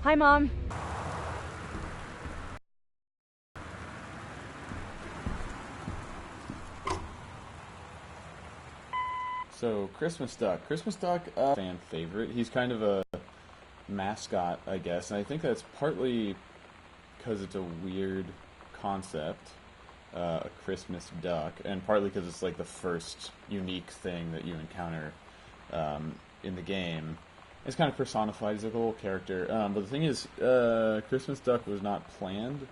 Hi, Mom. So Christmas Duck. Christmas Duck, fan favorite. He's kind of a mascot, I guess, and I think that's partly because it's a weird concept, a Christmas duck, and partly because it's like the first unique thing that you encounter in the game. It's kind of personified as like a little character, but the thing is, Christmas Duck was not planned.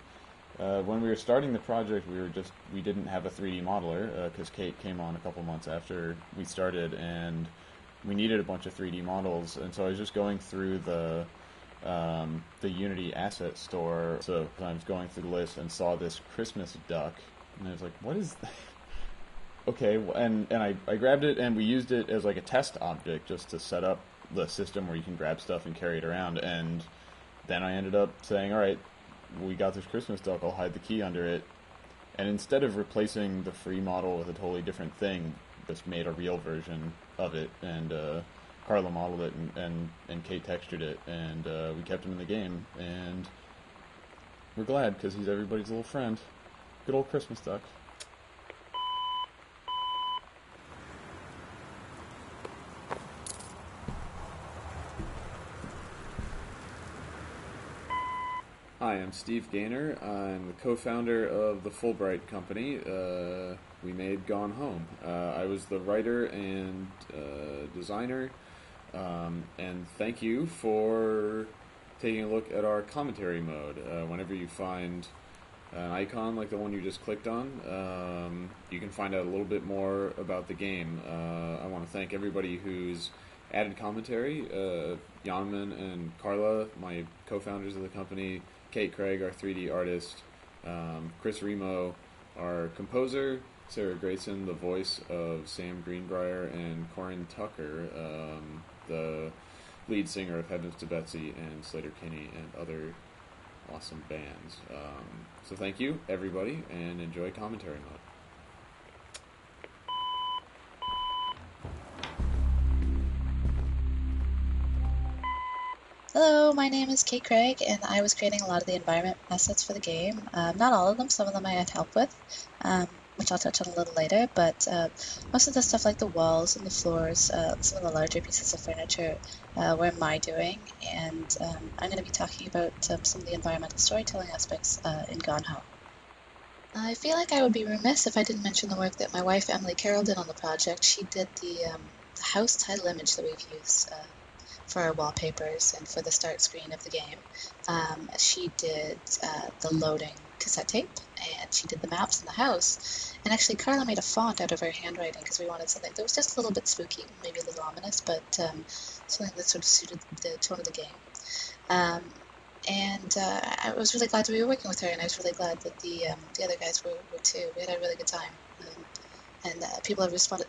When we were starting the project, we didn't have a 3D modeler because Kate came on a couple months after we started, and we needed a bunch of 3D models. And so I was just going through the Unity asset store. So I was going through the list and saw this Christmas duck, and I was like, "What is that?" Okay, and I grabbed it and we used it as like a test object just to set up the system where you can grab stuff and carry it around. And then I ended up saying, "All right, we got this Christmas duck, I'll hide the key under it." And instead of replacing the free model with a totally different thing, just made a real version of it. And Carla modeled it, and Kate textured it, and we kept him in the game. And we're glad because he's everybody's little friend. Good old Christmas duck. Hi, I'm Steve Gaynor. I'm the co-founder of the Fulbright Company. We made Gone Home. I was the writer and designer. And thank you for taking a look at our commentary mode. Whenever you find an icon like the one you just clicked on, you can find out a little bit more about the game. I want to thank everybody who's added commentary. Janman and Carla, my co-founders of the company, Kate Craig, our 3D artist, Chris Remo, our composer, Sarah Grayson, the voice of Sam Greenbrier, and Corin Tucker, the lead singer of Heavens to Betsy and Slater Kinney and other awesome bands. So thank you, everybody, and enjoy commentary mode. Hello, my name is Kate Craig, and I was creating a lot of the environment assets for the game. Not all of them, some of them I had help with, which I'll touch on a little later, but most of the stuff like the walls and the floors, some of the larger pieces of furniture were my doing, and I'm going to be talking about some of the environmental storytelling aspects in Gone Home. I feel like I would be remiss if I didn't mention the work that my wife Emily Carroll did on the project. She did the house title image that we've used for our wallpapers and for the start screen of the game. She did the loading cassette tape, and she did the maps in the house. And actually, Carla made a font out of her handwriting because we wanted something that was just a little bit spooky, maybe a little ominous, but something that sort of suited the tone of the game. And I was really glad to be working with her, and I was really glad that the other guys were too. We had a really good time. And people have responded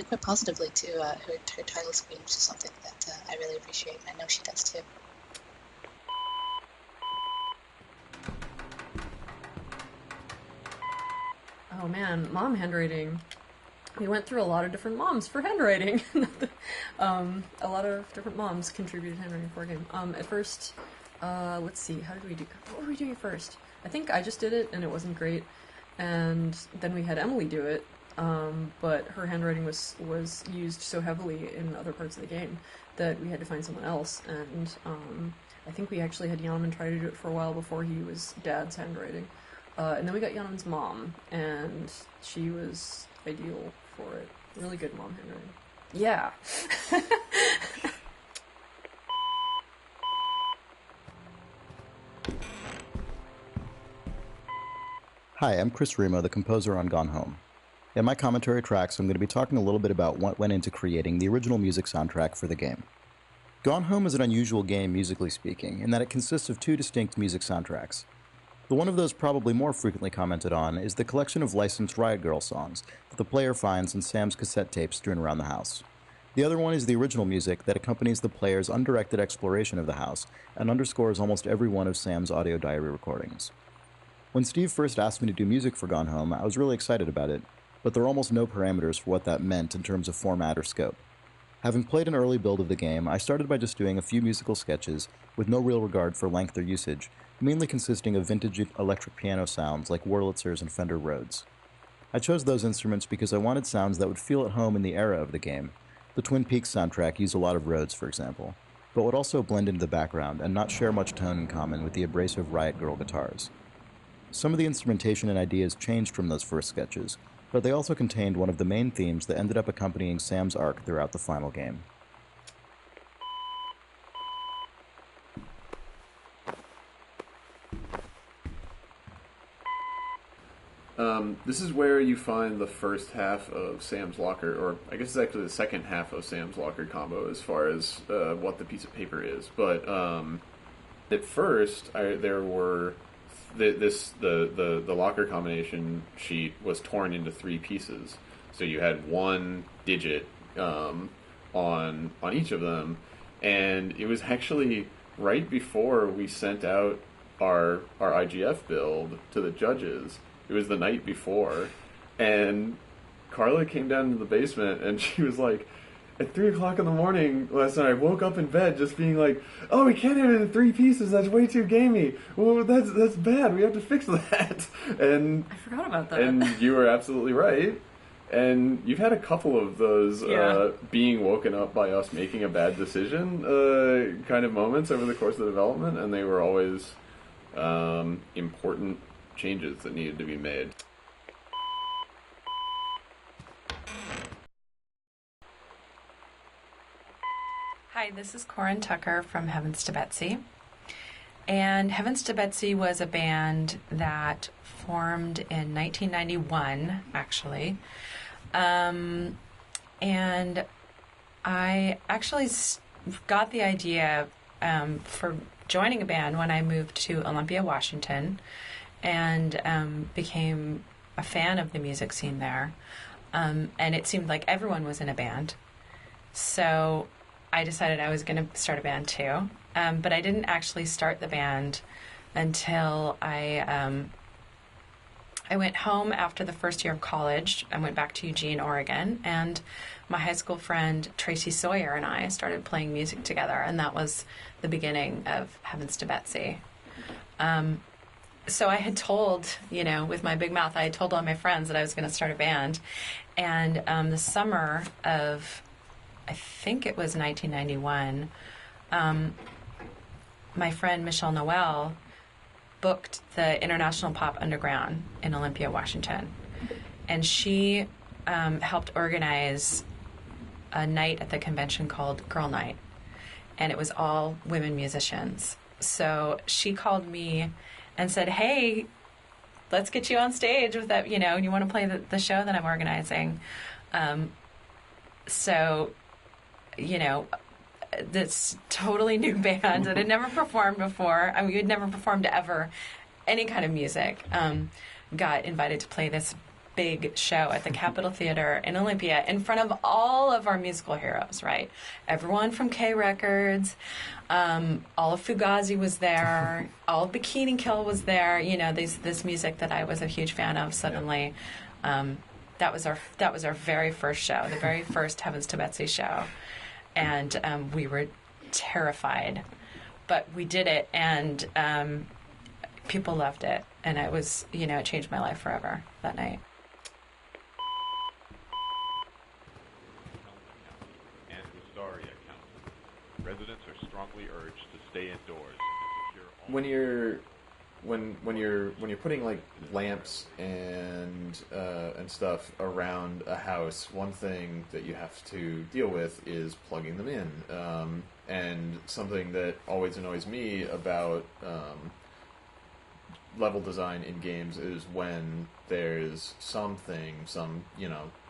quite positively to her title screen, which is something that I really appreciate, and I know she does too. Oh man, mom handwriting. We went through a lot of different moms for handwriting. A lot of different moms contributed handwriting for our game. At first, let's see, what were we doing at first? I think I just did it and it wasn't great. And then we had Emily do it, but her handwriting was used so heavily in other parts of the game that we had to find someone else. And I think we actually had Yanman try to do it for a while before he was Dad's handwriting. And then we got Yanman's mom, and she was ideal for it. Really good mom handwriting. Yeah. Hi, I'm Chris Remo, the composer on Gone Home. In my commentary tracks, I'm going to be talking a little bit about what went into creating the original music soundtrack for the game. Gone Home is an unusual game, musically speaking, in that it consists of two distinct music soundtracks. The one of those probably more frequently commented on is the collection of licensed Riot Grrrl songs that the player finds in Sam's cassette tapes strewn around the house. The other one is the original music that accompanies the player's undirected exploration of the house and underscores almost every one of Sam's audio diary recordings. When Steve first asked me to do music for Gone Home, I was really excited about it, but there are almost no parameters for what that meant in terms of format or scope. Having played an early build of the game, I started by just doing a few musical sketches with no real regard for length or usage, mainly consisting of vintage electric piano sounds like Wurlitzers and Fender Rhodes. I chose those instruments because I wanted sounds that would feel at home in the era of the game. The Twin Peaks soundtrack used a lot of Rhodes, for example, but would also blend into the background and not share much tone in common with the abrasive Riot Grrrl guitars. Some of the instrumentation and ideas changed from those first sketches, but they also contained one of the main themes that ended up accompanying Sam's arc throughout the final game. This is where you find the first half of Sam's Locker, or I guess it's actually the second half of Sam's Locker combo as far as what the piece of paper is. But at first, there were the locker combination sheet was torn into 3 pieces. So you had 1 digit on each of them, and it was actually right before we sent out our IGF build to the judges. It was the night before, and Carla came down to the basement, and she was like, at 3 o'clock in the morning last night, I woke up in bed just being like, oh, we can't have it in 3 pieces, that's way too gamey. Well, that's bad, we have to fix that. And I forgot about that. And you were absolutely right. And you've had a couple of those being woken up by us making a bad decision kind of moments over the course of the development, and they were always important changes that needed to be made. Hi, this is Corin Tucker from Heavens to Betsy. And Heavens to Betsy was a band that formed in 1991, actually. And I actually got the idea for joining a band when I moved to Olympia, Washington, and became a fan of the music scene there. And it seemed like everyone was in a band. So I decided I was going to start a band too. But I didn't actually start the band until I went home after the first year of college. I went back to Eugene, Oregon, and my high school friend Tracy Sawyer and I started playing music together, and that was the beginning of Heavens to Betsy. So I had told, with my big mouth, I had told all my friends that I was going to start a band. And the summer of, I think it was 1991, my friend Michelle Noel booked the International Pop Underground in Olympia, Washington. And she helped organize a night at the convention called Girl Night. And it was all women musicians. So she called me and said, hey, let's get you on stage with that, you want to play the show that I'm organizing. This totally new band that had never performed before. I mean, we'd never performed ever any kind of music. Got invited to play this big show at the Capitol Theater in Olympia in front of all of our musical heroes, right? Everyone from K Records, all of Fugazi was there, all of Bikini Kill was there. This music that I was a huge fan of. Suddenly, that was our very first show, the very first Heavens to Betsy show. And we were terrified, but we did it, and people loved it, and it was, it changed my life forever that night. And Wistaria County. Residents are strongly urged to stay indoors and secure all... When you're putting like lamps and stuff around a house, one thing that you have to deal with is plugging them in. And something that always annoys me about level design in games is when there's some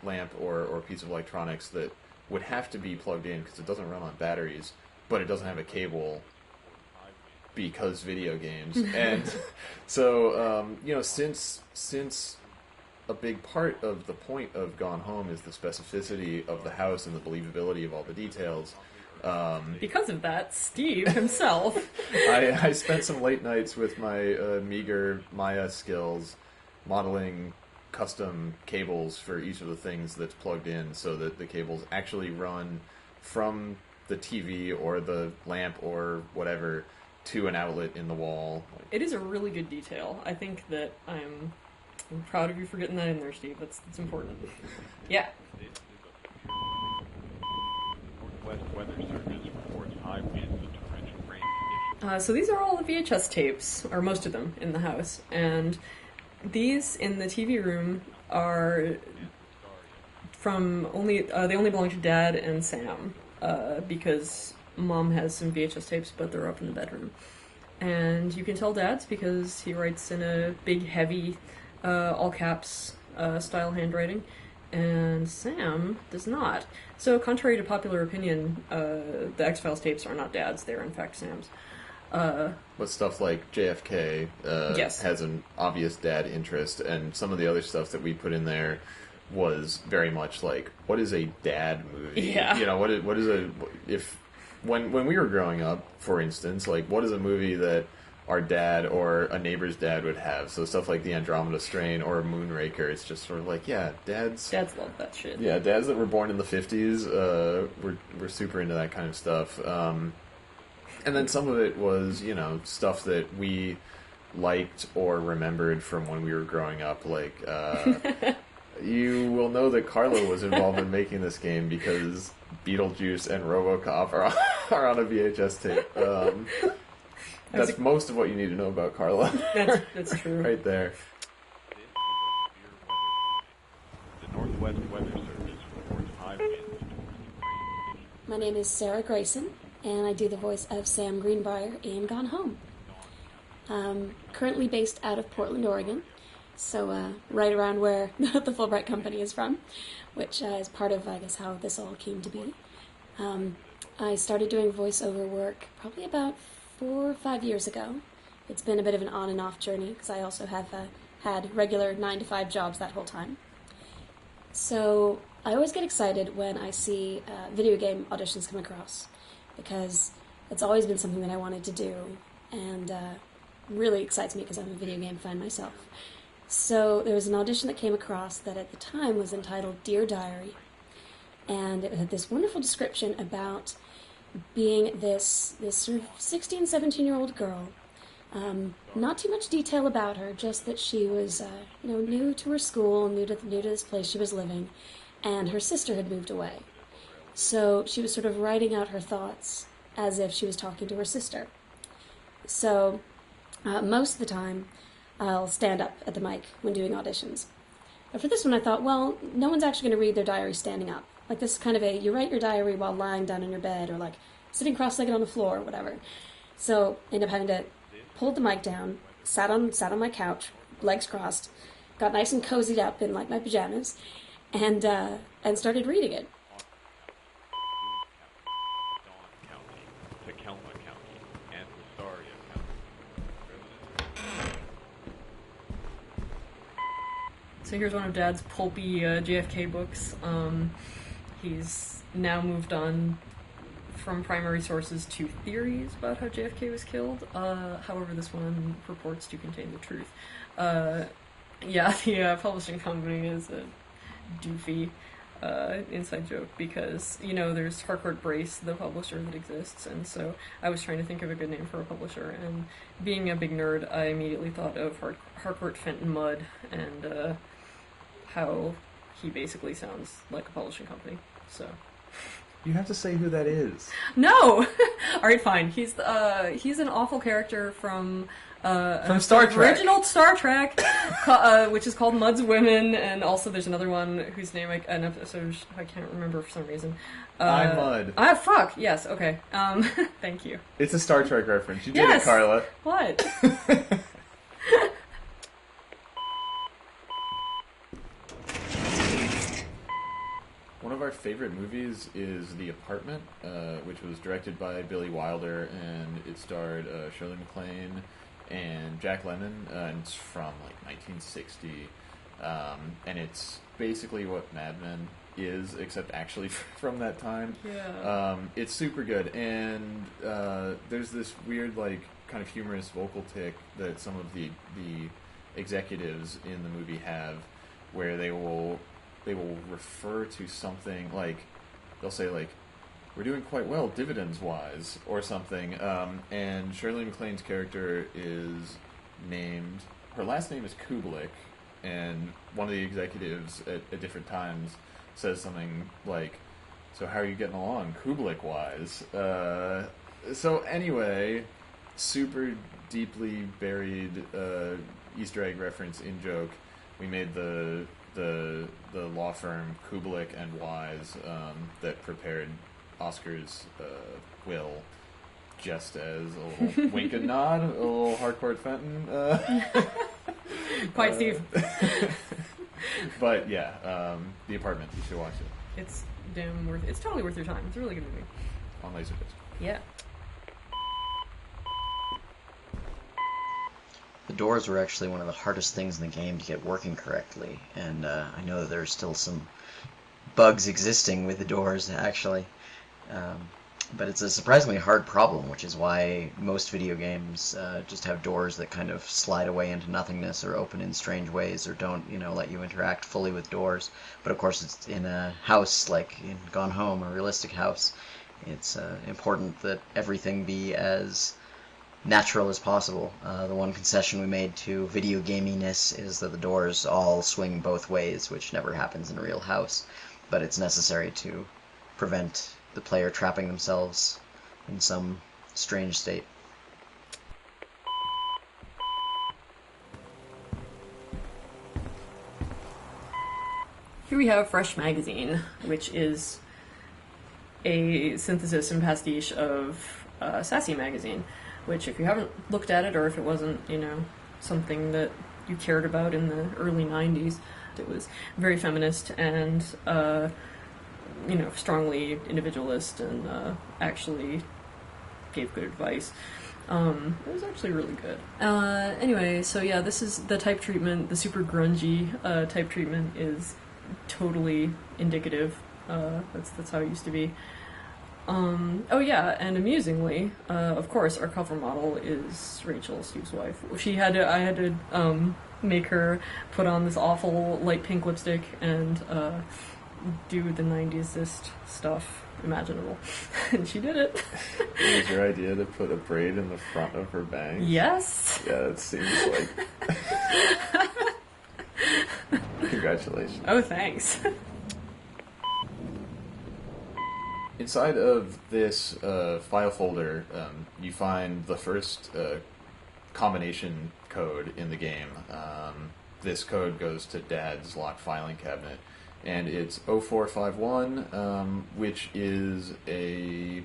lamp or piece of electronics that would have to be plugged in because it doesn't run on batteries, but it doesn't have a cable because video games. And so, since a big part of the point of Gone Home is the specificity of the house and the believability of all the details, because of that, Steve himself. I spent some late nights with my meager Maya skills modeling custom cables for each of the things that's plugged in so that the cables actually run from the TV or the lamp or whatever to an outlet in the wall. It is a really good detail. I think that I'm proud of you for getting that in there, Steve. That's important. Yeah. Northwest Weather Service reports high winds and torrential rain conditions. So these are all the VHS tapes, or most of them, in the house. And these in the TV room are from they only belong to Dad and Sam, because Mom has some VHS tapes, but they're up in the bedroom. And you can tell Dad's because he writes in a big, heavy, all caps style handwriting, and Sam does not. So, contrary to popular opinion, the X-Files tapes are not Dad's; they're in fact Sam's. But stuff like JFK Yes. has an obvious dad interest, and some of the other stuff that we put in there was very much like, what is a dad movie? Yeah. You know, what is a if when we were growing up, for instance, like what is a movie that our dad or a neighbor's dad would have? So stuff like The Andromeda Strain or Moonraker, it's just sort of like, yeah, dads love that shit. Yeah, dads that were born in the 50s were super into that kind of stuff. And then some of it was, you know, stuff that we liked or remembered from when we were growing up. Like, you will know that Carlo was involved in making this game because Beetlejuice and RoboCop are on a VHS tape. That's most of what you need to know about Carlo. That's true. Right there. This is a severe weather warning. The Northwest Weather Service reports high winds and torrential rain conditions. My name is Sarah Grayson, and I do the voice of Sam Greenbrier in Gone Home. Currently based out of Portland, Oregon, so right around where the Fulbright Company is from, which is part of, I guess, how this all came to be. I started doing voiceover work probably about 4 or 5 years ago. It's been a bit of an on and off journey, because I also have had regular 9-to-5 jobs that whole time. So I always get excited when I see video game auditions come across, because it's always been something that I wanted to do, and really excites me because I'm a video game fan myself. So there was an audition that came across that at the time was entitled Dear Diary, and it had this wonderful description about being this sort of 16, 17-year-old girl. Not too much detail about her, just that she was new to her school, new to this place she was living, and her sister had moved away. So she was sort of writing out her thoughts as if she was talking to her sister. So most of the time, I'll stand up at the mic when doing auditions. But for this one, I thought, well, no one's actually going to read their diary standing up. Like, this is kind of you write your diary while lying down in your bed, or like sitting cross-legged on the floor, or whatever. So I ended up having to pull the mic down, sat on my couch, legs crossed, got nice and cozied up in like my pajamas, and started reading it. Dawn County, Takelma County, and Wistaria County. Residents So here's one of Dad's pulpy JFK books. He's now moved on from primary sources to theories about how JFK was killed. However, this one purports to contain the truth. The publishing company is a doofy inside joke because, there's Harcourt Brace, the publisher that exists, and so I was trying to think of a good name for a publisher, and being a big nerd, I immediately thought of Harcourt Fenton Mudd, and how he basically sounds like a publishing company, so... You have to say who that is. No! Alright, fine. He's an awful character from Star Trek. Original Star Trek, which is called Mudd's Women, and also there's another one whose name an episode I can't remember for some reason. I'm Mudd. Fuck! Yes, okay. Thank you. It's a Star Trek reference. You did Yes! it, Carla. What? One of our favorite movies is The Apartment, which was directed by Billy Wilder, and it starred Shirley MacLaine and Jack Lemmon, and it's from like 1960, and it's basically what Mad Men is, except actually from that time. Yeah. It's super good, and there's this weird, like, kind of humorous vocal tick that some of the executives in the movie have, where they will refer to something like, they'll say like, we're doing quite well dividends-wise, or something. And Shirley MacLaine's character is named... Her last name is Kubelik, and one of the executives at different times says something like, so how are you getting along, Kubelik-wise? So anyway, super deeply buried Easter egg reference in joke. We made the law firm Kubelik and Wise that prepared Oscar's will, just as a little wink and nod, a little Harcourt Fenton. Quite Steve. But yeah, The Apartment. You should watch it It's damn worth. It's totally worth your time. It's a really good movie. on Laserdisc. Yeah. The doors were actually one of the hardest things in the game to get working correctly, and I know that there's still some bugs existing with the doors, actually. But it's a surprisingly hard problem, which is why most video games just have doors that kind of slide away into nothingness or open in strange ways or don't, let you interact fully with doors. But of course, it's in a house like in Gone Home, a realistic house. It's important that everything be as natural as possible. The one concession we made to video gaminess is that the doors all swing both ways, which never happens in a real house, but it's necessary to prevent the player trapping themselves in some strange state. Here we have Fresh Magazine, which is a synthesis and pastiche of Sassy Magazine, which if you haven't looked at it, or if it wasn't, something that you cared about in the early 90s, it was very feminist and, strongly individualist and actually gave good advice. It was actually really good. Anyway, so yeah, this is the type treatment, the super grungy type treatment is totally indicative. That's how it used to be. Oh yeah, and amusingly, of course, our cover model is Rachel, Steve's wife. I had to make her put on this awful light pink lipstick and do the 90s-ist stuff imaginable. And she did it. It was your idea to put a braid in the front of her bangs? Yes. Yeah, it seems like... Congratulations. Oh, thanks. Inside of this file folder, you find the first combination code in the game. This code goes to Dad's locked filing cabinet, and it's 0451, which is a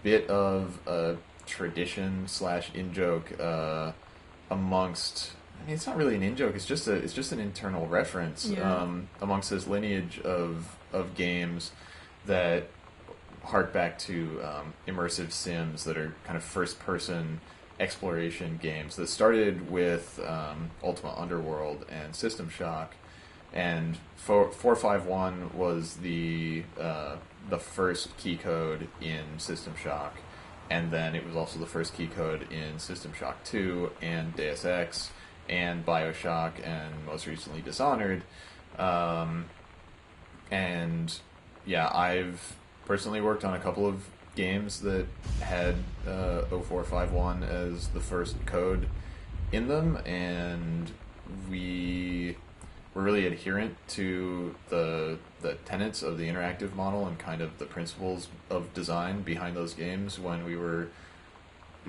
bit of a tradition / in-joke amongst... I mean, it's not really an in-joke, it's just an internal reference amongst this lineage of games that hark back to immersive sims that are kind of first-person exploration games that started with Ultima Underworld and System Shock, and 451 was the first key code in System Shock, and then it was also the first key code in System Shock 2 and Deus Ex and Bioshock and most recently Dishonored. And yeah, I've personally worked on a couple of games that had 0451 as the first code in them, and we were really adherent to the tenets of the interactive model and kind of the principles of design behind those games when we were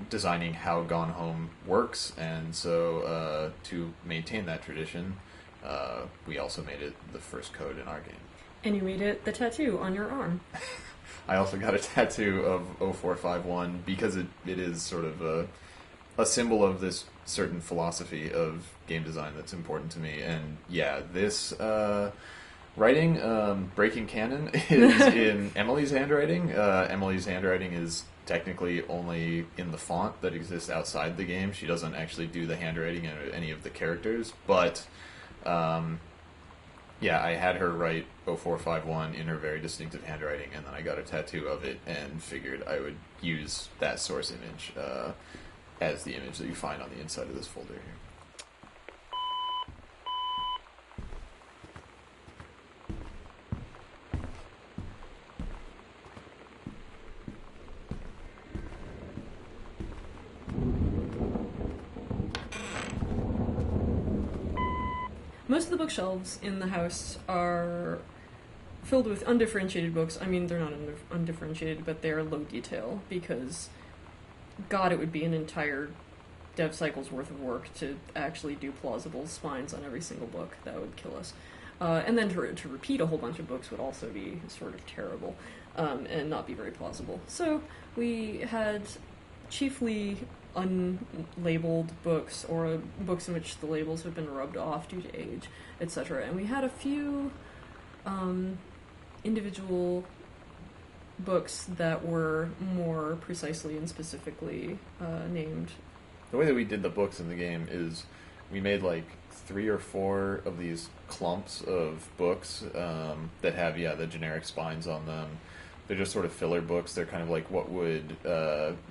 designing how Gone Home works, and so to maintain that tradition, we also made it the first code in our game. And you made it the tattoo on your arm. I also got a tattoo of 0451 because it is sort of a symbol of this certain philosophy of game design that's important to me. And yeah, this writing, Breaking Canon, is in Emily's handwriting. Emily's handwriting is technically only in the font that exists outside the game. She doesn't actually do the handwriting in any of the characters, but yeah, I had her write 0451 in her very distinctive handwriting, and then I got a tattoo of it and figured I would use that source image as the image that you find on the inside of this folder here. most of the bookshelves in the house are filled with undifferentiated books. I mean, they're not undifferentiated, but they're low detail because, God, it would be an entire dev cycle's worth of work to actually do plausible spines on every single book. That would kill us. And then to repeat a whole bunch of books would also be sort of terrible and not be very plausible. So we had chiefly unlabeled books or books in which the labels have been rubbed off due to age, etc. And we had a few individual books that were more precisely and specifically named. The way that we did the books in the game is we made like 3 or 4 of these clumps of books that have, the generic spines on them. They're just sort of filler books. They're kind of like what would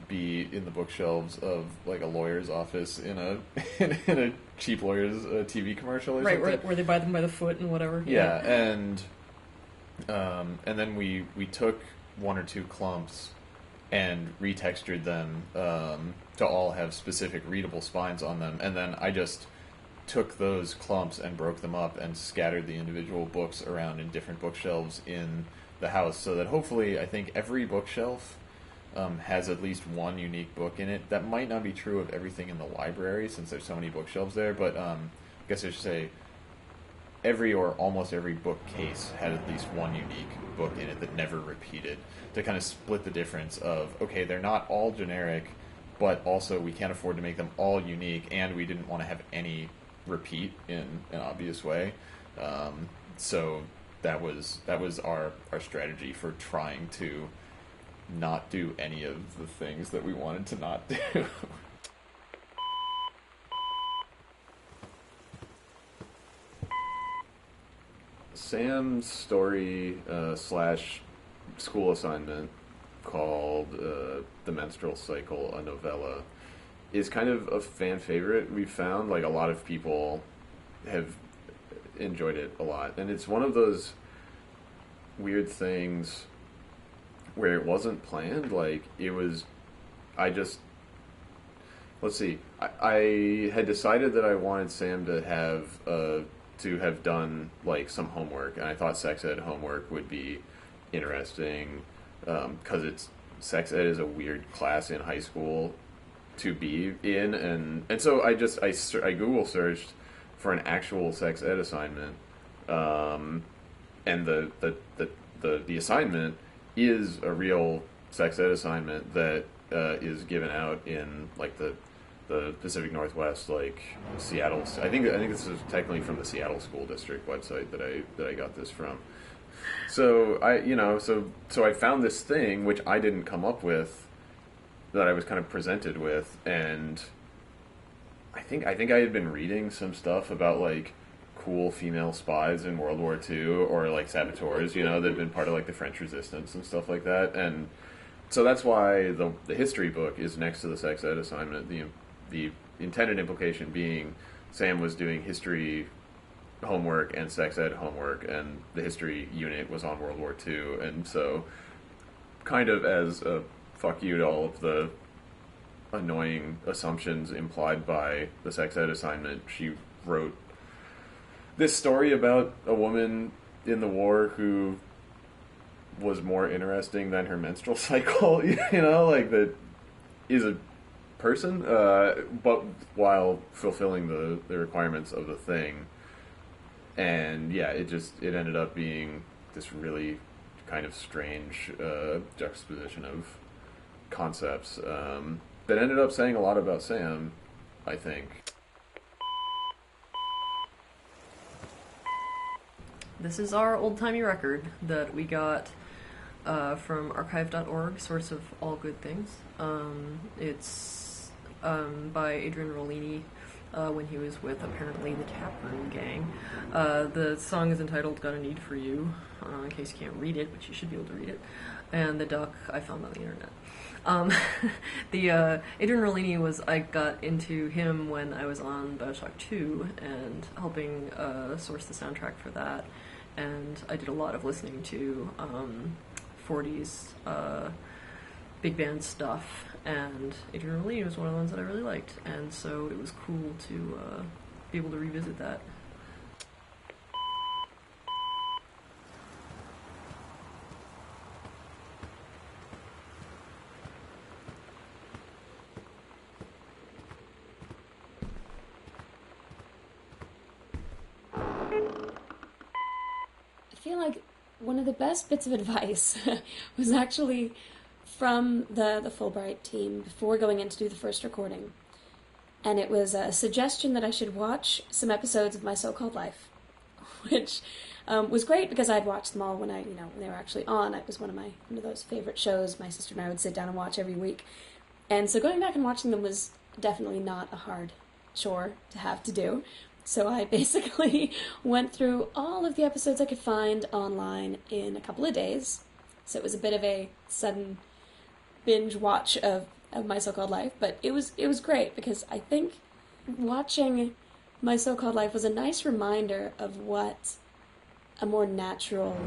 be in the bookshelves of like a lawyer's office in a in a cheap lawyer's TV commercial or right, something. Where they buy them by the foot and whatever. Yeah, and then we took 1 or 2 clumps and retextured them to all have specific readable spines on them, and then I just took those clumps and broke them up and scattered the individual books around in different bookshelves in the house, so that hopefully I think every bookshelf has at least one unique book in it. That might not be true of everything in the library since there's so many bookshelves there, but I guess I should say every or almost every bookcase had at least one unique book in it that never repeated, to kind of split the difference of, okay, they're not all generic, but also we can't afford to make them all unique, and we didn't want to have any repeat in an obvious way. So that was our strategy for trying to not do any of the things that we wanted to not do. Sam's story slash school assignment called The Menstrual Cycle, a novella, is kind of a fan favorite. We've found like a lot of people have enjoyed it a lot, and it's one of those weird things where it wasn't planned. Like it was, let's see, I had decided that I wanted Sam to have done like some homework, and I thought sex ed homework would be interesting because sex ed is a weird class in high school to be in, and so I Google searched for an actual sex ed assignment, and the assignment is a real sex ed assignment that is given out in like the Pacific Northwest, like Seattle. I think this is technically from the Seattle School District website that I got this from. So I found this thing which I didn't come up with, that I was kind of presented with, and I think I had been reading some stuff about like cool female spies in World War II, or like saboteurs, that had been part of like the French Resistance and stuff like that, and so that's why the history book is next to the sex ed assignment. The intended implication being Sam was doing history homework and sex ed homework, and the history unit was on World War II, and so kind of as a fuck you to all of the annoying assumptions implied by the sex ed assignment, she wrote this story about a woman in the war who was more interesting than her menstrual cycle, like that is a person, but while fulfilling the requirements of the thing. And yeah, it ended up being this really kind of strange juxtaposition of concepts that ended up saying a lot about Sam, I think. This is our old-timey record that we got from archive.org, Source of All Good Things. It's by Adrian Rollini when he was with, apparently, the Taproom Gang. The song is entitled Got a Need for You, in case you can't read it, but you should be able to read it. And the duck I found on the internet. Adrian Rollini I got into him when I was on Bioshock 2 and helping source the soundtrack for that. And I did a lot of listening to 40s big band stuff, and Adrian Rollini was one of the ones that I really liked, and so it was cool to be able to revisit that. feel like one of the best bits of advice was actually from the Fulbright team before going in to do the first recording. And it was a suggestion that I should watch some episodes of My So-Called Life, which was great because I'd watched them all when when they were actually on. It was one of those favorite shows my sister and I would sit down and watch every week. And so going back and watching them was definitely not a hard chore to have to do. So I basically went through all of the episodes I could find online in a couple of days. So it was a bit of a sudden binge watch of My So-Called Life, but it was great because I think watching My So-Called Life was a nice reminder of what a more natural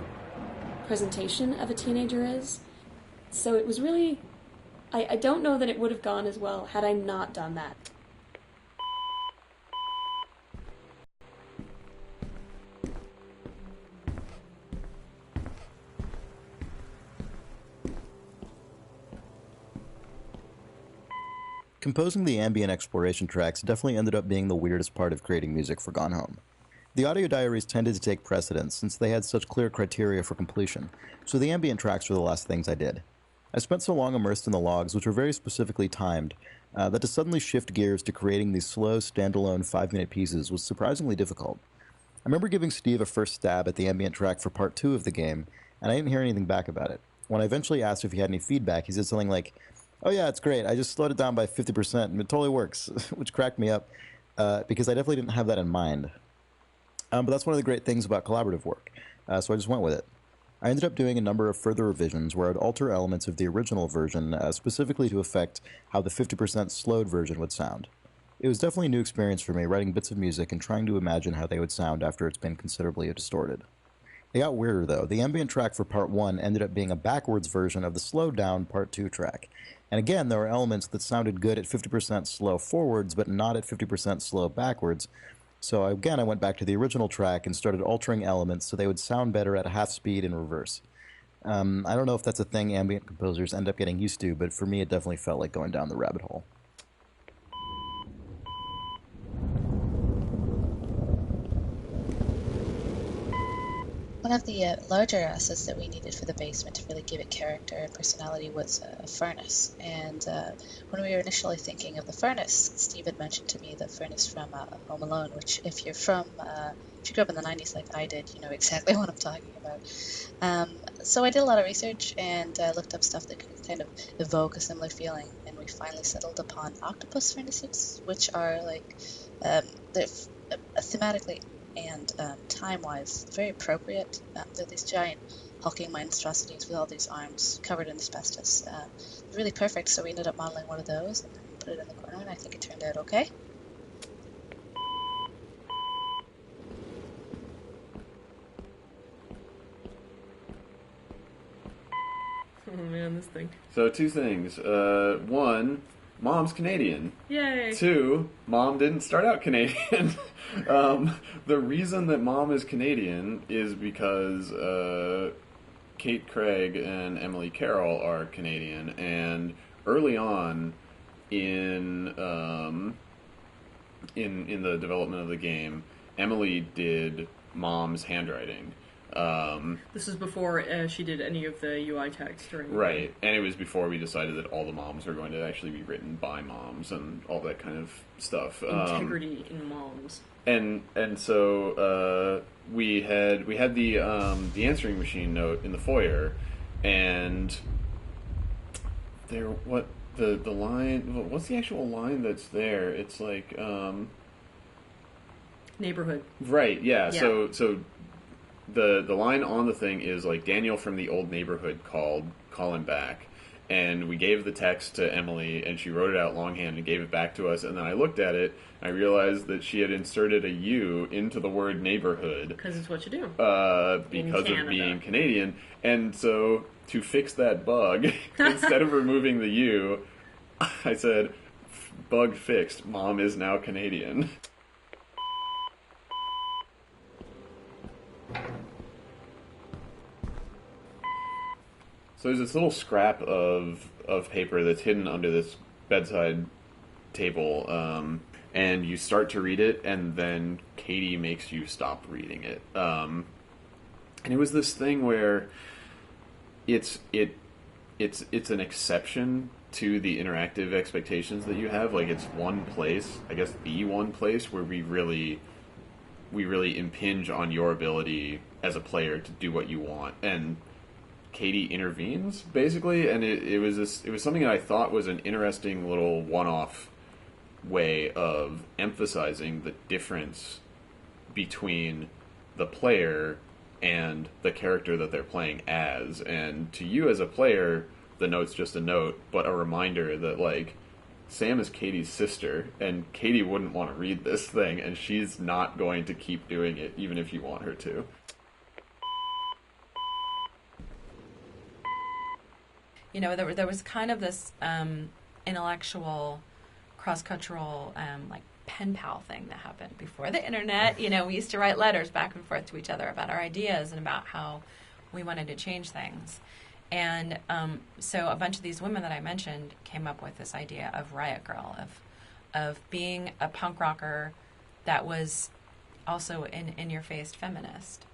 presentation of a teenager is. So it was really, I don't know that it would have gone as well had I not done that. Composing the ambient exploration tracks definitely ended up being the weirdest part of creating music for Gone Home. The audio diaries tended to take precedence since they had such clear criteria for completion, so the ambient tracks were the last things I did. I spent so long immersed in the logs, which were very specifically timed, that to suddenly shift gears to creating these slow, standalone 5-minute pieces was surprisingly difficult. I remember giving Steve a first stab at the ambient track for part 2 of the game, and I didn't hear anything back about it. When I eventually asked if he had any feedback, he said something like, "Oh yeah, it's great. I just slowed it down by 50% and it totally works," which cracked me up because I definitely didn't have that in mind. But that's one of the great things about collaborative work, so I just went with it. I ended up doing a number of further revisions where I'd alter elements of the original version specifically to affect how the 50% slowed version would sound. It was definitely a new experience for me, writing bits of music and trying to imagine how they would sound after it's been considerably distorted. It got weirder though. The ambient track for part 1 ended up being a backwards version of the slowed down part 2 track. And again, there were elements that sounded good at 50% slow forwards, but not at 50% slow backwards. So again, I went back to the original track and started altering elements so they would sound better at half speed in reverse. I don't know if that's a thing ambient composers end up getting used to, but for me it definitely felt like going down the rabbit hole. One of the larger assets that we needed for the basement to really give it character and personality was a furnace. And when we were initially thinking of the furnace, Steve had mentioned to me the furnace from Home Alone, which if you grew up in the 90s like I did, you know exactly what I'm talking about. So I did a lot of research and looked up stuff that could kind of evoke a similar feeling. And we finally settled upon octopus furnaces, which are like, they're thematically and time-wise very appropriate. They're these giant hulking monstrosities with all these arms covered in asbestos. Really perfect, so we ended up modeling one of those and put it in the corner, and I think it turned out okay. Oh man, this thing. So 2 things. 1, Mom's Canadian. Yay! 2, Mom didn't start out Canadian. The reason that Mom is Canadian is because Kate Craig and Emily Carroll are Canadian, and early on in the development of the game, Emily did Mom's handwriting. This is before she did any of the UI text or anything. Right, and it was before we decided that all the moms were going to actually be written by moms and all that kind of stuff. Integrity in moms. And so we had the answering machine note in the foyer, and the line. What's the actual line that's there? It's like Neighborhood. Right. Yeah. Yeah. So the line on the thing is like, Daniel from the old neighborhood called, call him back. And we gave the text to Emily, and she wrote it out longhand and gave it back to us. And then I looked at it, and I realized that she had inserted a U into the word neighborhood. Because it's what you do. Because of being Canadian. And so, to fix that bug, instead of removing the U, I said, bug fixed, Mom is now Canadian. So there's this little scrap of paper that's hidden under this bedside table, and you start to read it, and then Katie makes you stop reading it. And it was this thing where it's an exception to the interactive expectations that you have. Like, it's one place, I guess the one place where we really impinge on your ability as a player to do what you want. And Katie intervenes, basically, and it was something that I thought was an interesting little one-off way of emphasizing the difference between the player and the character that they're playing as. And to you as a player, the note's just a note, but a reminder that, like, Sam is Katie's sister, and Katie wouldn't want to read this thing, and she's not going to keep doing it, even if you want her to. You know, there was kind of this intellectual, cross-cultural, like, pen pal thing that happened before the internet. You know, we used to write letters back and forth to each other about our ideas and about how we wanted to change things. And so a bunch of these women that I mentioned came up with this idea of Riot Girl, of being a punk rocker that was also an in-your-face feminist.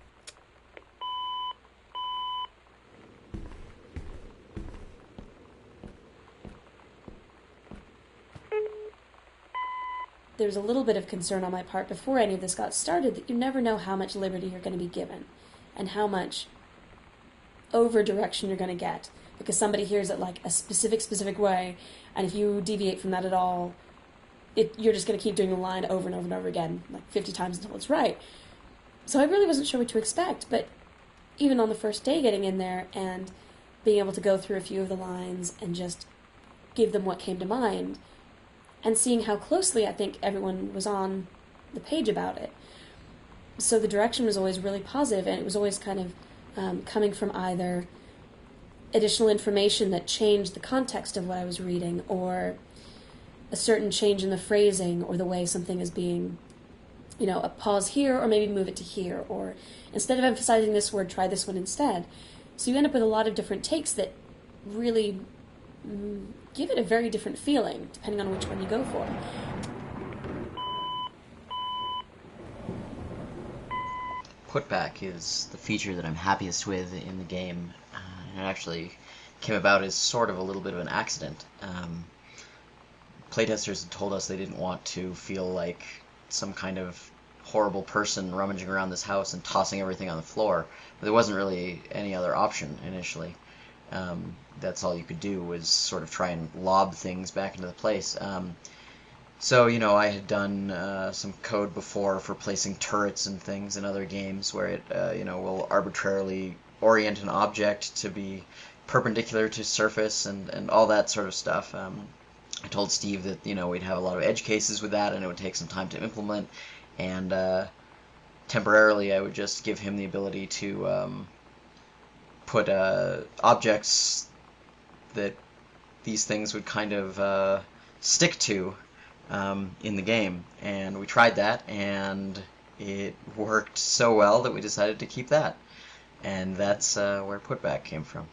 There's a little bit of concern on my part before any of this got started that you never know how much liberty you're going to be given and how much over direction you're going to get, because somebody hears it like a specific way, and if you deviate from that at all, you're just going to keep doing the line over and over and over again, like 50 times until it's right. So I really wasn't sure what to expect, but even on the first day getting in there and being able to go through a few of the lines and just give them what came to mind, and seeing how closely I think everyone was on the page about it. So the direction was always really positive, and it was always kind of coming from either additional information that changed the context of what I was reading, or a certain change in the phrasing or the way something is being, you know, a pause here, or maybe move it to here, or instead of emphasizing this word, try this one instead. So you end up with a lot of different takes that really give it a very different feeling, depending on which one you go for. Putback is the feature that I'm happiest with in the game. It actually came about as sort of a little bit of an accident. Playtesters had told us they didn't want to feel like some kind of horrible person rummaging around this house and tossing everything on the floor, but there wasn't really any other option initially. That's all you could do, was sort of try and lob things back into the place. So, you know, I had done some code before for placing turrets and things in other games where it, you know, will arbitrarily orient an object to be perpendicular to surface and all that sort of stuff. I told Steve that, you know, we'd have a lot of edge cases with that and it would take some time to implement, and temporarily I would just give him the ability to put objects that these things would kind of stick to in the game, and we tried that, and it worked so well that we decided to keep that, and that's where Putback came from.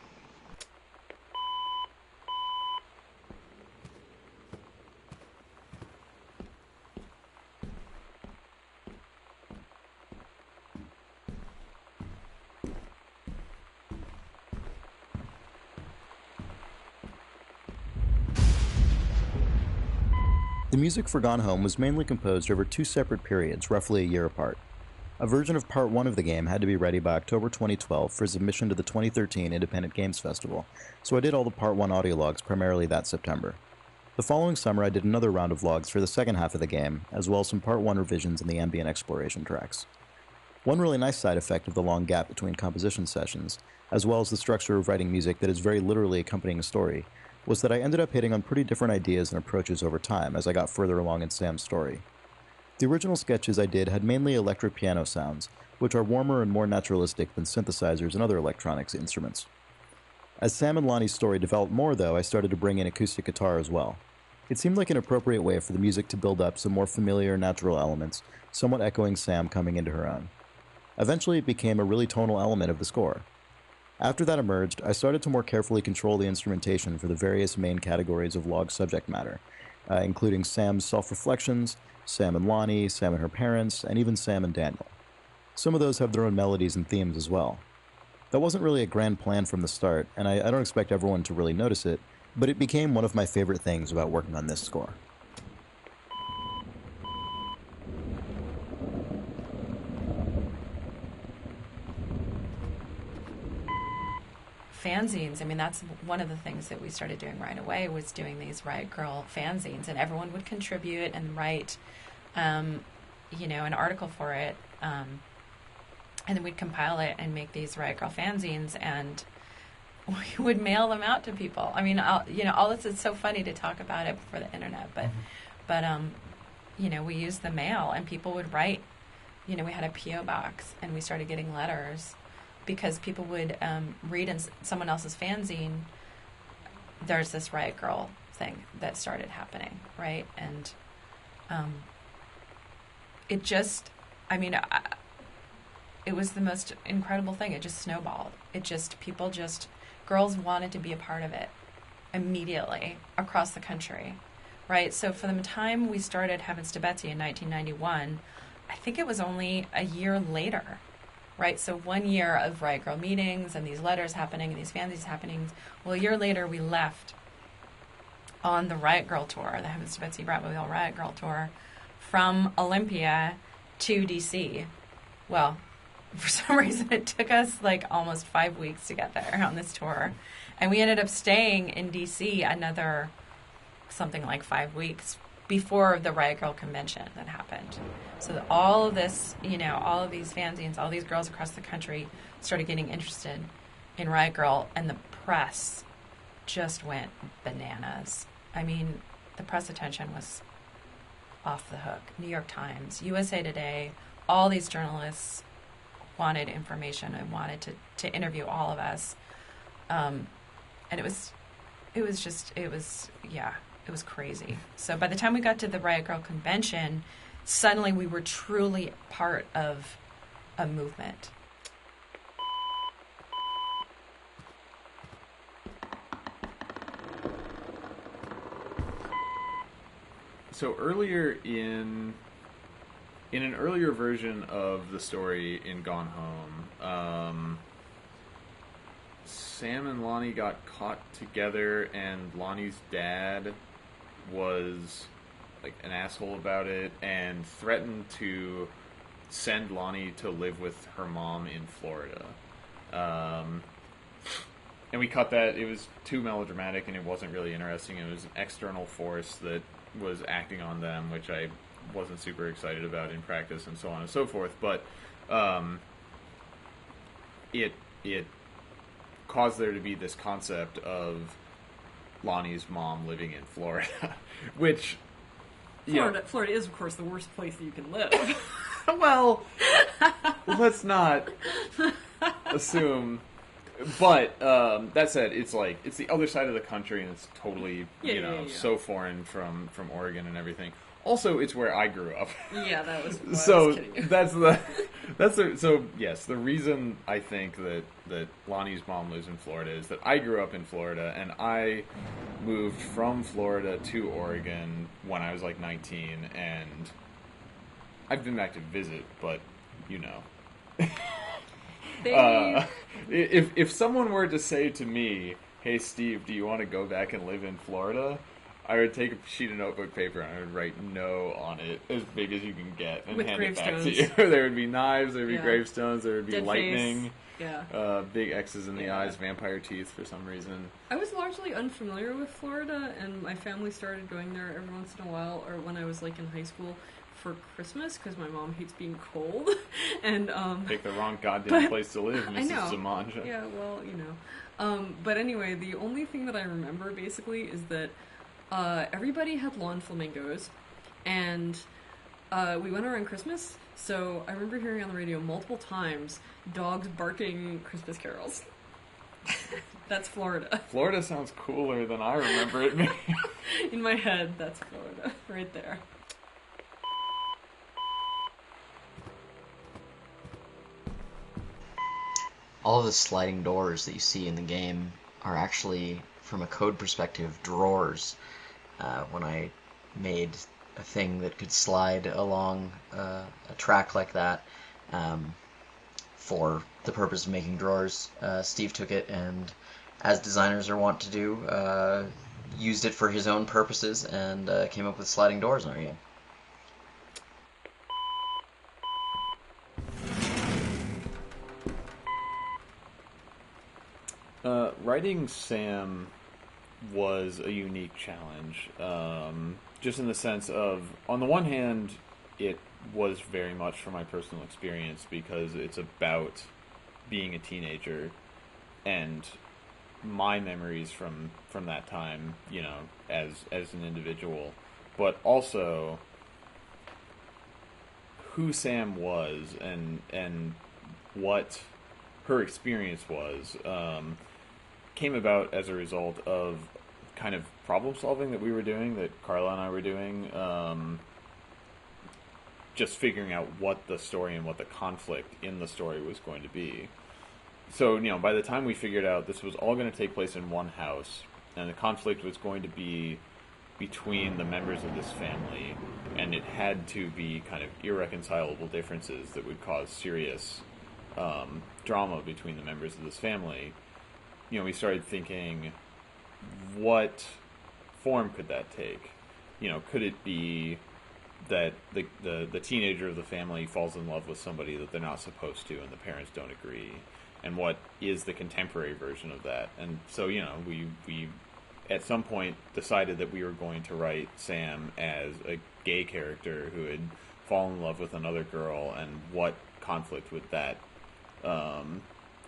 The music for Gone Home was mainly composed over two separate periods, roughly a year apart. A version of Part 1 of the game had to be ready by October 2012 for submission to the 2013 Independent Games Festival, so I did all the Part 1 audio logs primarily that September. The following summer I did another round of logs for the second half of the game, as well as some Part 1 revisions in the ambient exploration tracks. One really nice side effect of the long gap between composition sessions, as well as the structure of writing music that is very literally accompanying a story, was that I ended up hitting on pretty different ideas and approaches over time as I got further along in Sam's story. The original sketches I did had mainly electric piano sounds, which are warmer and more naturalistic than synthesizers and other electronics instruments. As Sam and Lonnie's story developed more, though, I started to bring in acoustic guitar as well. It seemed like an appropriate way for the music to build up some more familiar, natural elements, somewhat echoing Sam coming into her own. Eventually, it became a really tonal element of the score. After that emerged, I started to more carefully control the instrumentation for the various main categories of log subject matter, including Sam's self-reflections, Sam and Lonnie, Sam and her parents, and even Sam and Daniel. Some of those have their own melodies and themes as well. That wasn't really a grand plan from the start, and I don't expect everyone to really notice it, but it became one of my favorite things about working on this score. Fanzines, I mean, that's one of the things that we started doing right away, was doing these Riot Grrrl fanzines, and everyone would contribute and write, an article for it, and then we'd compile it and make these Riot Grrrl fanzines, and we would mail them out to people. I mean, all this is so funny to talk about it for the internet, but we used the mail, and people would write. We had a PO box, and we started getting letters because people would read in someone else's fanzine. There's this Riot Grrrl thing that started happening, right? And it just, it was the most incredible thing. It just snowballed. Girls wanted to be a part of it immediately across the country, right? So from the time we started Heavens to Betsy in 1991, I think it was only a year later, right? So 1 year of Riot Grrrl meetings and these letters happening and these fanzines happening. Well, a year later, we left on the Riot Grrrl tour, the Heavens to Betsy Bratmobile Riot Grrrl tour, from Olympia to D.C. Well, for some reason, it took us like almost 5 weeks to get there on this tour. And we ended up staying in D.C. another something like 5 weeks before the Riot Grrrl convention that happened. So all of this, all of these fanzines, all these girls across the country started getting interested in Riot Grrrl, and the press just went bananas. I mean, the press attention was off the hook. New York Times, USA Today, all these journalists wanted information and wanted to interview all of us. And it was crazy. So by the time we got to the Riot Grrrl convention, suddenly we were truly part of a movement. So earlier in an earlier version of the story in Gone Home, Sam and Lonnie got caught together, and Lonnie's dad was like an asshole about it and threatened to send Lonnie to live with her mom in Florida. And we cut that. It was too melodramatic, and it wasn't really interesting. It was an external force that was acting on them, which I wasn't super excited about in practice, and so on and so forth. But it caused there to be this concept of Lonnie's mom living in Florida, which Florida is, of course, the worst place that you can live. Well, let's not assume. But that said, it's the other side of the country, and it's totally so foreign from Oregon and everything. Also, it's where I grew up. Yeah, that was. So I was kidding. So yes, the reason I think that Lonnie's mom lives in Florida is that I grew up in Florida, and I moved from Florida to Oregon when I was like 19, and I've been back to visit, but if someone were to say to me, "Hey Steve, do you want to go back and live in Florida?" I would take a sheet of notebook paper and I would write "no" on it, as big as you can get, and with hand it back to gravestones. you. There would be knives, there would be Yeah. gravestones, there would be Dead lightning, face. Yeah. big X's in the Yeah. eyes, vampire teeth for some reason. I was largely unfamiliar with Florida, and my family started going there every once in a while, or when I was like in high school for Christmas, because my mom hates being cold. And Pick the wrong goddamn but- place to live, I Mrs. know. Zamanja. Yeah, well, but anyway, the only thing that I remember basically is that everybody had lawn flamingos, and we went around Christmas, so I remember hearing on the radio multiple times dogs barking Christmas carols. That's Florida. Florida sounds cooler than I remember it being. In my head, that's Florida, right there. All of the sliding doors that you see in the game are actually, from a code perspective, drawers. When I made a thing that could slide along a track like that, for the purpose of making drawers. Steve took it and, as designers are wont to do, used it for his own purposes and came up with sliding doors in our game. Writing Sam was a unique challenge, just in the sense of, on the one hand, it was very much from my personal experience because it's about being a teenager and my memories from that time, as an individual, but also who Sam was and what her experience was. Came about as a result of kind of problem solving that we were doing, that Carla and I were doing, just figuring out what the story and what the conflict in the story was going to be. So, by the time we figured out this was all going to take place in one house, and the conflict was going to be between the members of this family, and it had to be kind of irreconcilable differences that would cause serious drama between the members of this family, we started thinking, what form could that take? Could it be that the teenager of the family falls in love with somebody that they're not supposed to and the parents don't agree? And what is the contemporary version of that? And so, we at some point decided that we were going to write Sam as a gay character who had fallen in love with another girl, and what conflict would that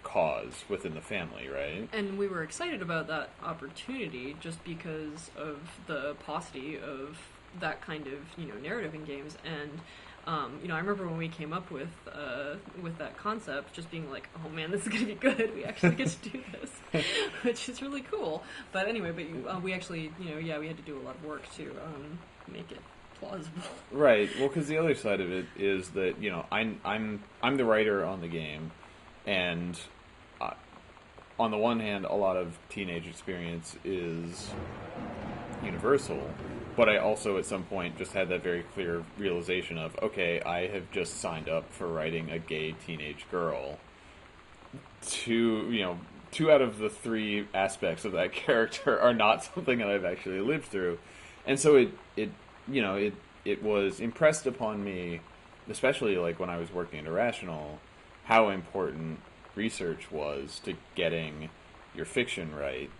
cause within the family, right? And we were excited about that opportunity just because of the paucity of that kind of, narrative in games. And, I remember when we came up with that concept, just being like, oh man, this is going to be good. We actually get to do this, which is really cool. But anyway, we actually, we had to do a lot of work to make it plausible. Right. Well, because the other side of it is that, I'm the writer on the game, and on the one hand, a lot of teenage experience is universal, but I also at some point just had that very clear realization of, okay, I have just signed up for writing a gay teenage girl. Two out of the three aspects of that character are not something that I've actually lived through. And so it was impressed upon me, especially like when I was working at Irrational, how important research was to getting your fiction right,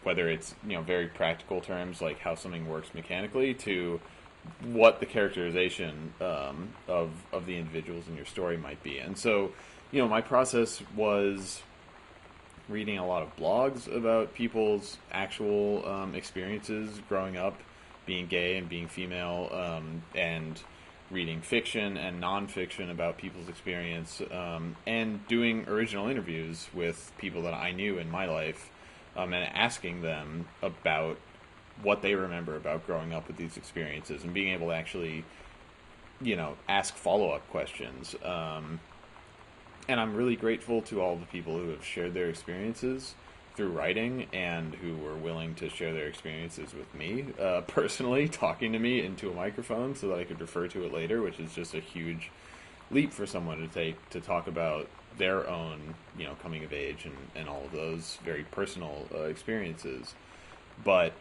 whether it's very practical terms like how something works mechanically, to what the characterization of the individuals in your story might be. And so my process was reading a lot of blogs about people's actual experiences growing up being gay and being female, and reading fiction and nonfiction about people's experience, and doing original interviews with people that I knew in my life, and asking them about what they remember about growing up with these experiences, and being able to actually, ask follow-up questions. And I'm really grateful to all the people who have shared their experiences through writing, and who were willing to share their experiences with me, personally, talking to me into a microphone so that I could refer to it later, which is just a huge leap for someone to take, to talk about their own, coming of age and all of those very personal experiences. But,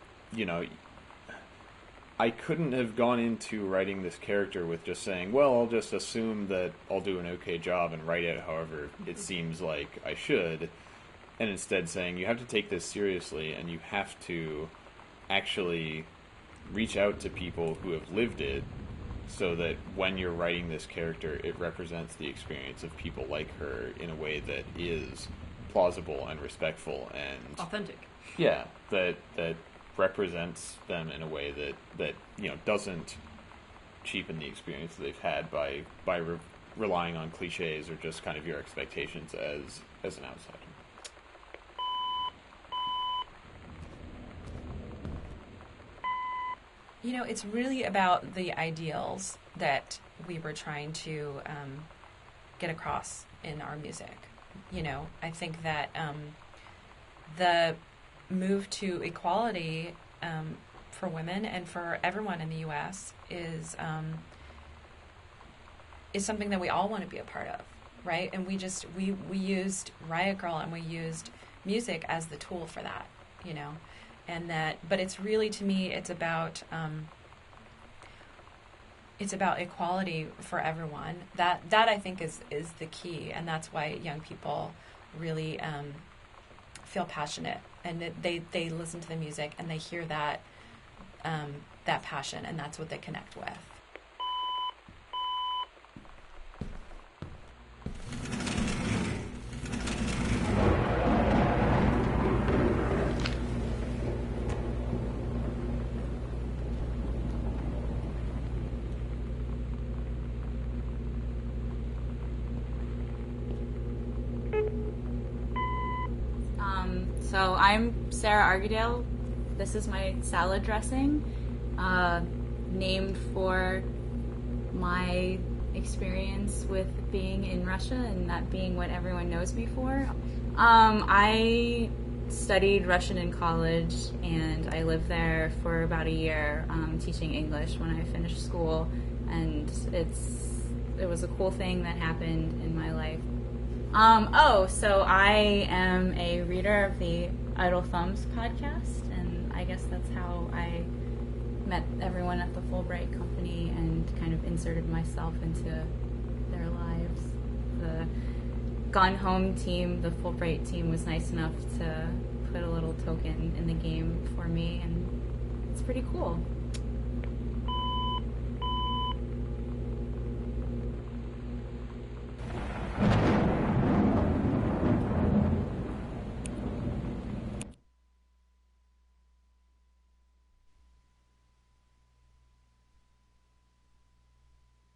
I couldn't have gone into writing this character with just saying, well, I'll just assume that I'll do an okay job and write it however it seems like I should. And instead saying, you have to take this seriously, and you have to actually reach out to people who have lived it, so that when you're writing this character, it represents the experience of people like her in a way that is plausible and respectful and authentic. Yeah, that represents them in a way that doesn't cheapen the experience that they've had by relying on cliches or just kind of your expectations as an outsider. It's really about the ideals that we were trying to get across in our music. I think that the move to equality for women and for everyone in the U.S. is something that we all want to be a part of. right? And we used Riot Grrrl, and we used music as the tool for that, you know, and that. But it's really, to me, it's about equality for everyone. That I think is the key, and that's why young people really feel passionate, and they listen to the music and they hear that that passion, and that's what they connect with. So I'm Sarah Argidale. This is my salad dressing, named for my experience with being in Russia and that being what everyone knows me for. I studied Russian in college, and I lived there for about a year teaching English when I finished school, and it was a cool thing that happened in my life. So I am a reader of the Idle Thumbs podcast, and I guess that's how I met everyone at the Fulbright Company and kind of inserted myself into their lives. The Gone Home team, the Fulbright team, was nice enough to put a little token in the game for me, and it's pretty cool.